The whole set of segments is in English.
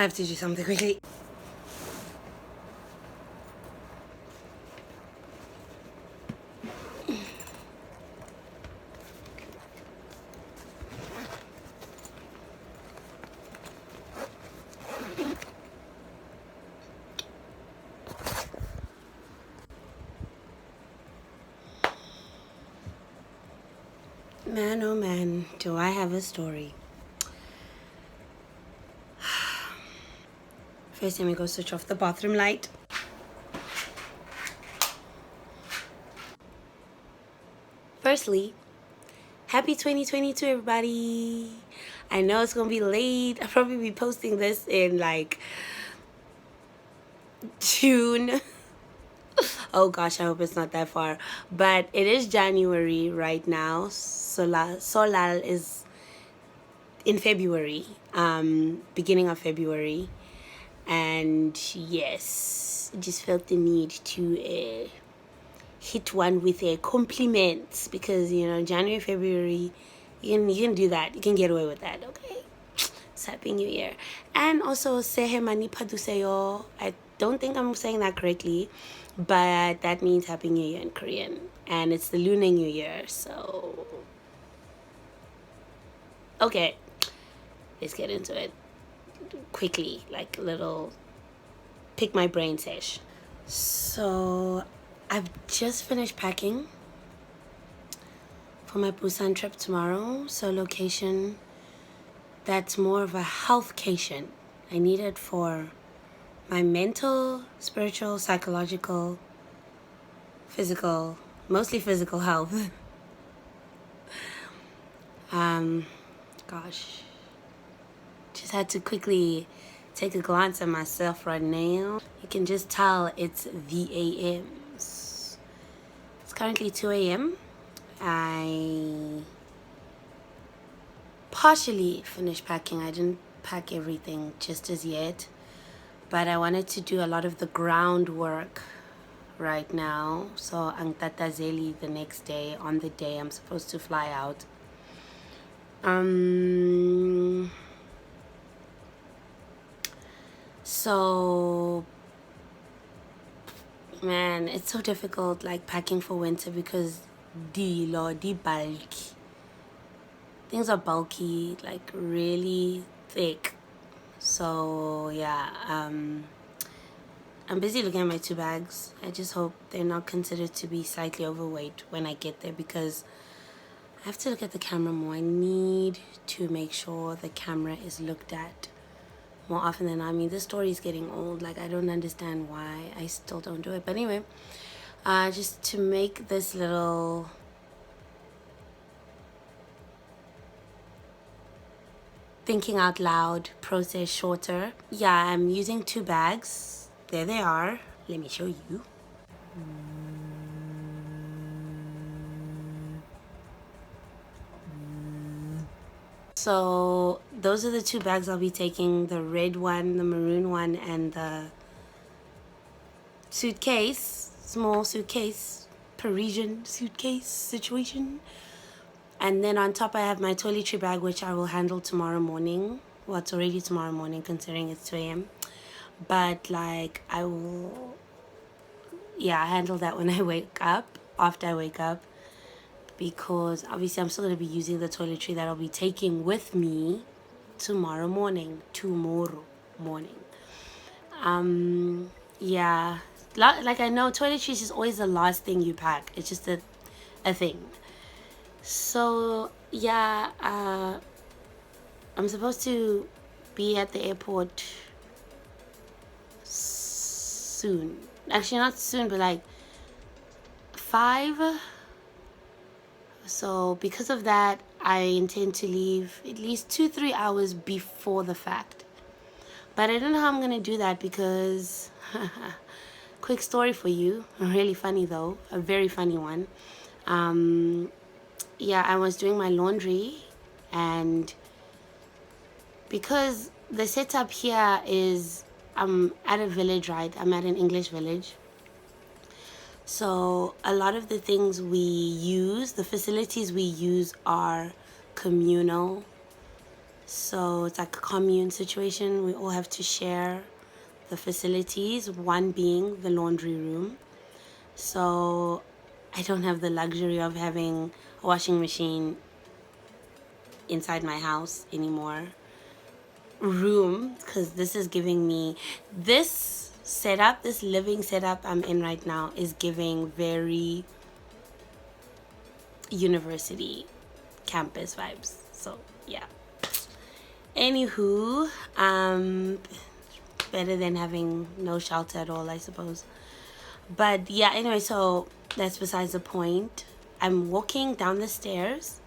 have to do something quickly. Man, oh man, do I have a story. First, let me go switch off the bathroom light. Firstly, happy 2022, everybody. I know it's going to be late. I'll probably be posting this in like June. Oh gosh, I hope it's not that far. But it is January right now. Solal is in February, beginning of February. And yes, just felt the need to hit one with a compliment because, you know, January, February, you can do that. You can get away with that, okay? It's Happy New Year. And also, Sehe Mani Paduseyo. I don't think I'm saying that correctly, but that means Happy New Year in Korean. And it's the Lunar New Year, so... Okay, let's get into it quickly, like a little pick my brain sesh. So I've just finished packing for my Busan trip tomorrow. Solocation, that's more of a healthcation. I need it for my mental, spiritual, psychological, physical, mostly physical health. Gosh, just had to quickly take a glance at myself right now. You can just tell it's the AMs. It's currently 2 a.m. I partially finished packing. I didn't pack everything just as yet, but I wanted to do a lot of the groundwork right now. So ang tatazeli the next day, on the day I'm supposed to fly out. So, man, it's so difficult, like, packing for winter because the bulky. Things are bulky, like, really thick. So, yeah, I'm busy looking at my 2 bags. I just hope they're not considered to be slightly overweight when I get there because I have to look at the camera more. I need to make sure the camera is looked at more often than not. I mean, this story is getting old. Like, I don't understand why I still don't do it. But anyway, just to make this little thinking out loud process shorter. Yeah, I'm using 2 bags. There they are. Let me show you. So those are the 2 bags I'll be taking, the red one, the maroon one, and the suitcase, small suitcase, Parisian suitcase situation. And then on top I have my toiletry bag, which I will handle tomorrow morning. Well, it's already tomorrow morning considering it's 2 a.m. But like I will, yeah, handle that when I wake up, after I wake up. Because obviously I'm still going to be using the toiletry that I'll be taking with me tomorrow morning. Yeah, like I know toiletries is always the last thing you pack. It's just a thing. So yeah, I'm supposed to be at the airport soon. Actually, not soon, but like 5. So because of that, I intend to leave at least 2-3 hours before the fact. But I don't know how I'm going to do that because, quick story for you, really funny though, a very funny one. Yeah, I was doing my laundry and because the setup here is, I'm at a village, right? I'm at an English village. So a lot of the things we use, the facilities we use are communal. So it's like a commune situation. We all have to share the facilities, one being the laundry room. So I don't have the luxury of having a washing machine inside my house anymore. Room, because this is giving me this setup, this living setup I'm in right now is giving very university campus vibes. So yeah. Anywho, better than having no shelter at all, I suppose. But yeah, anyway, so that's besides the point. I'm walking down the stairs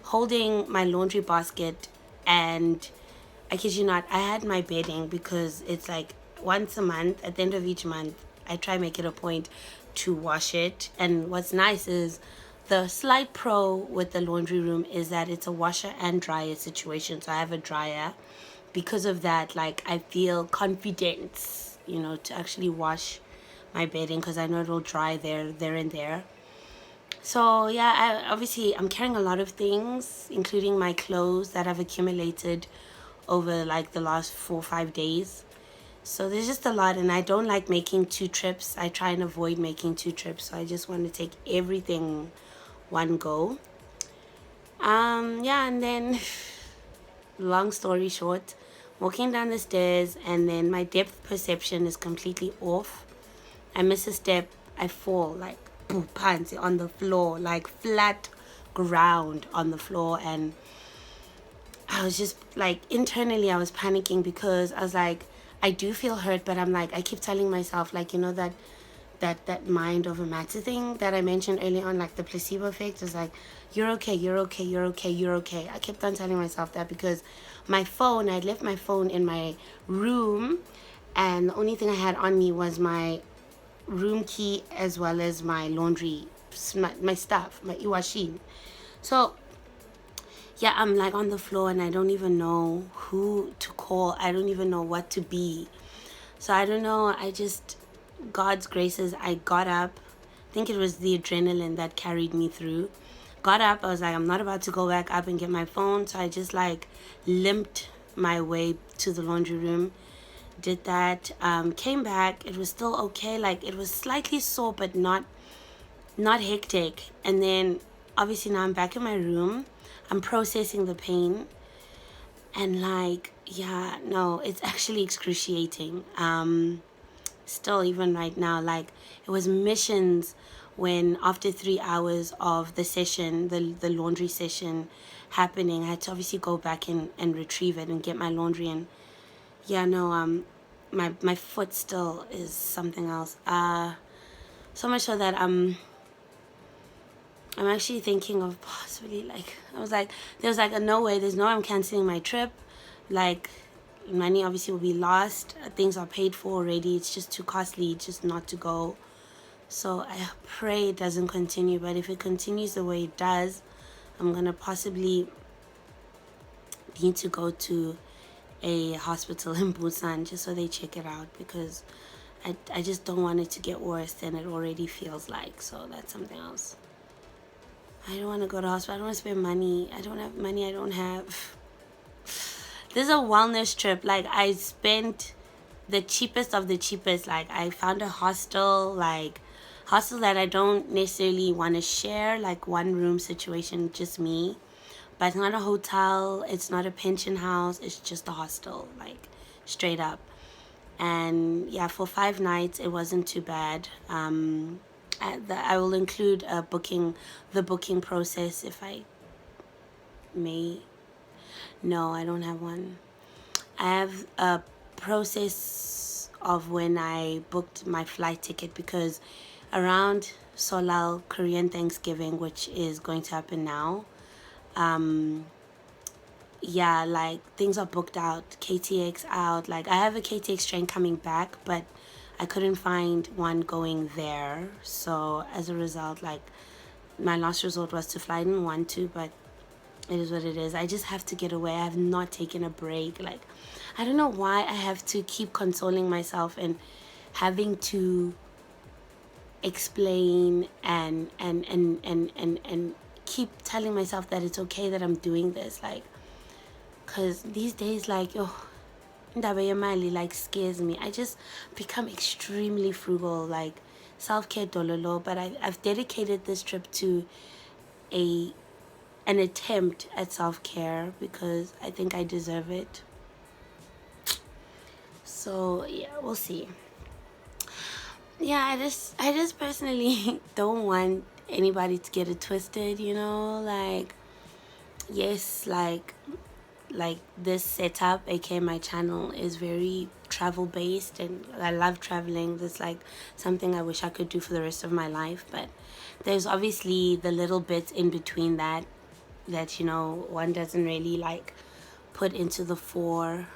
holding my laundry basket, and I kid you not, I had my bedding because it's like once a month, at the end of each month, I try make it a point to wash it. And what's nice is the slight pro with the laundry room is that it's a washer and dryer situation. So I have a dryer. Because of that, like I feel confident, to actually wash my bedding because I know it'll dry there and there. So yeah, I'm carrying a lot of things, including my clothes that I've accumulated over like the last 4 or 5 days. So there's just a lot, and I don't like making two trips. I try and avoid making two trips, so I just want to take everything one go. Yeah, and then long story short, walking down the stairs, and then my depth perception is completely off. I miss a step, I fall like boom, pants on the floor, like flat ground on the floor, and I was just like internally I was panicking because I was like, I do feel hurt, but I'm like, I keep telling myself like, that mind over matter thing that I mentioned earlier on, like the placebo effect is like, you're okay, you're okay, you're okay, you're okay. I kept on telling myself that because I'd left my phone in my room, and the only thing I had on me was my room key as well as my laundry, my stuff, my iwashin. So yeah, I'm like on the floor and I don't even know who to call. I don't even know what to be. So I don't know. God's graces, I got up. I think it was the adrenaline that carried me through. Got up. I was like, I'm not about to go back up and get my phone. So I just like limped my way to the laundry room. Did that. Came back. It was still okay. Like it was slightly sore, but not hectic. And then obviously now I'm back in my room. I'm processing the pain, and like, yeah, no, it's actually excruciating. Still, even right now, like it was missions when after 3 hours of the session, the laundry session happening, I had to obviously go back and retrieve it and get my laundry. And yeah, no, my foot still is something else. So much so that I'm actually thinking of possibly like, there was like a no way, there's no way I'm canceling my trip. Like money obviously will be lost. Things are paid for already. It's just too costly just not to go. So I pray it doesn't continue. But if it continues the way it does, I'm going to possibly need to go to a hospital in Busan just so they check it out, because I just don't want it to get worse than it already feels like. So that's something else. I don't want to go to hospital. I don't want to spend money. I don't have money. I don't have. This is a wellness trip. Like I spent the cheapest of the cheapest. Like I found a hostel that I don't necessarily want to share, like one room situation, just me. But it's not a hotel. It's not a pension house. It's just a hostel, like straight up. And yeah, for 5 nights, it wasn't too bad. I will include the booking process if I may. No, I don't have one. I have a process of when I booked my flight ticket, because around Solal Korean Thanksgiving, which is going to happen now, yeah, like things are booked out, KTX out. Like I have a KTX train coming back, but I couldn't find one going there. So as a result, like my last resort was to fly. I didn't want to, but it is what it is. I just have to get away. I have not taken a break. Like I don't know why I have to keep consoling myself and having to explain and keep telling myself that it's okay that I'm doing this. Like Because these days, like, oh, indaba yemali like scares me. I just become extremely frugal, like self-care dololo. But I've dedicated this trip to an attempt at self-care because I think I deserve it. So yeah, we'll see. Yeah, I just personally don't want anybody to get it twisted, you know, like yes, like this setup, aka my channel, is very travel based and I love traveling. That's like something I wish I could do for the rest of my life, but there's obviously the little bits in between that you know one doesn't really like put into the fore.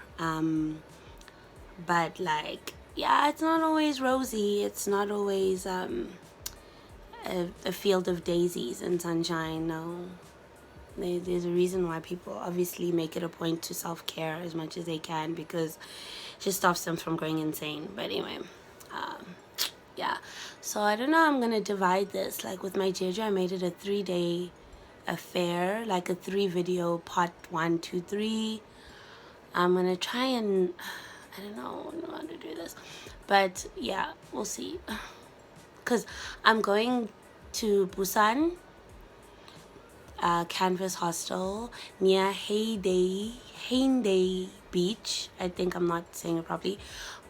But like yeah, it's not always rosy, it's not always a field of daisies and sunshine. No, there's a reason why people obviously make it a point to self-care as much as they can because it just stops them from going insane. But anyway, yeah, so I don't know, I'm gonna divide this. Like with my jeju, I made it a 3-day affair, like a 3-video part 1, 2, 3. I'm gonna try and I don't know how to do this, but yeah, we'll see. Because I'm going to Busan, Canvas Hostel near Haeundae Beach. I think I'm not saying it properly,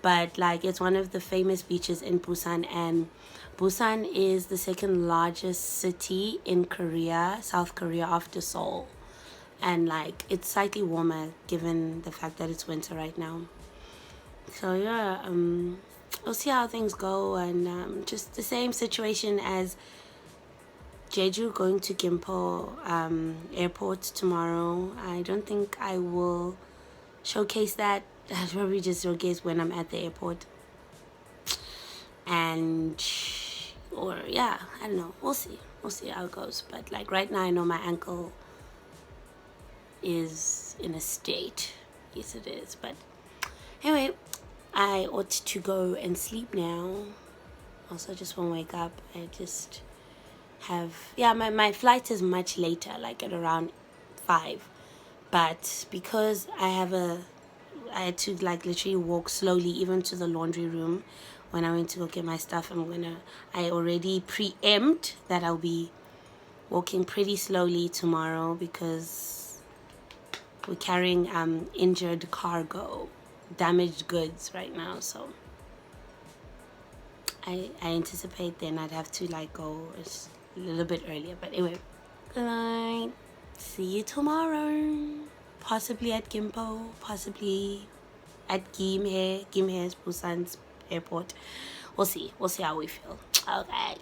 but like it's one of the famous beaches in Busan, and Busan is the second largest city in Korea, South Korea, after Seoul. And like it's slightly warmer given the fact that it's winter right now. So yeah, we'll see how things go, and just the same situation as Jeju, going to Gimpo airport tomorrow. I don't think I will showcase that. I'll probably just showcase when I'm at the airport. And or yeah, I don't know. We'll see. We'll see how it goes. But like right now I know my ankle is in a state. Yes it is. But anyway, I ought to go and sleep now. Also just won't wake up. I just have my flight is much later, like at around 5, but because I had to like literally walk slowly even to the laundry room when I went to go get my stuff. I already preempt that I'll be walking pretty slowly tomorrow because we're carrying injured cargo, damaged goods right now. So I anticipate then I'd have to like go a little bit earlier. But anyway, good night. See you tomorrow. Possibly at Gimpo, possibly at Gimhae. Gimhae is Busan's airport. We'll see. We'll see how we feel. Okay.